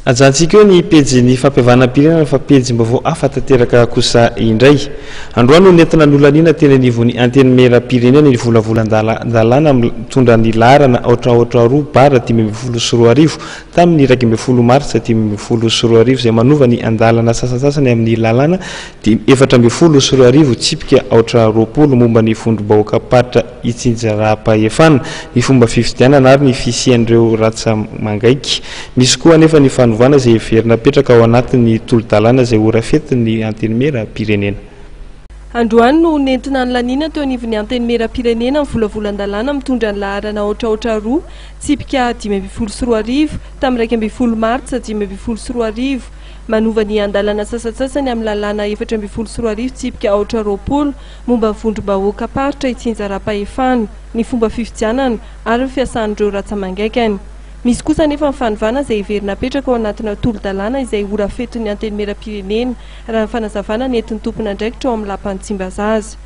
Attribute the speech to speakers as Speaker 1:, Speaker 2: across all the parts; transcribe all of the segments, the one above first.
Speaker 1: ajantsika eo ny pejy ny fampiavanam-pirenena fa pejy mba vao afa-tanteraka kosa indray. Androany no nentina nolanina teny anivon'ny anteny meram-pirenena ny volavolan-dalàna mitondra ny laharana 882/520 tamin'ny 20 martsa 2020 izay manova ny andalana sasasasany amin'ny lalàna 420 tsipika 820 momba ny fondrom-bahoaka paritra Itsinjaram-Pahefana ny fomba fifidianana ary ny fisian'ireo ratsa mangaiky. Misy koa anefa ny fanovana izay heverina petraka ao anatin'ny tolo-dalàna izay horafetin'ny anteny meram-pirenena.
Speaker 2: Androany no nentina nylaniana teo anivon'ny anteny meram-pirenena ny volavolan-dalàna mitondra ny laharana 882 tsipika 520 tamin'ny 20 martsa 2020 manova ny andalana sasasasany amin'ny lalàna 420 tsipika 820 momba ny vondrom-bahoaka paritra Itsinjaram-Pahefana ny fomba fifidianana ary ny fiasan'ireo ratsa mangaikany. Misy kosa nefa ny fanovana izay heverina petraka ao anatina tolo-dalàna izay horafetin'ny anteny meram-pirenena raha ny fanazavana nentin'ny tompona andraikitra ao amin'ny lapan'ny Tsimbazaza.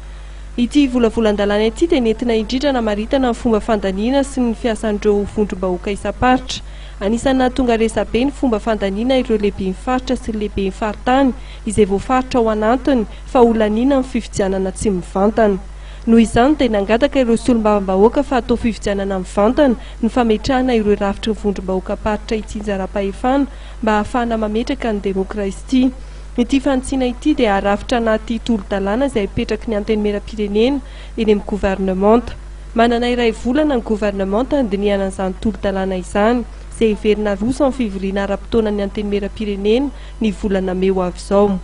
Speaker 2: Ity volavolan-dalàna ity dia nentina indrindra namaritana ny fomba fandaniana sy ny fiasan'ireo vondrom-bahoaka isa-paritra. Anisany nahatonga resabe ny fomba fandaniana ireo lehiben'ny faritra sy lehiben'ny faritany izay voafaritra ao anatiny fa olaniana ny fifidianana tsy mivantana. Noho izany dia nangataka ireo solombavambahoaka fa atao fifidianana mivantana ny fametrahana ireo rafitry ny vondrom-bahoaka paritra Itsinjaram-Pahefana mba ahafahana mametraka ny demokrasia. Ity fantsiana ity dia harafitra anaty tolo-dalàna izay petraky ny anteny meram-pirenena eny amin'ny gouvernemanta. Manana iray volana ny gouvernemanta handinihana an'izany tolo-dalàna izany izay heverina rosa ny fivoriana ara-potoana ny anteny meram-pirenena ny volana Meo avy izao.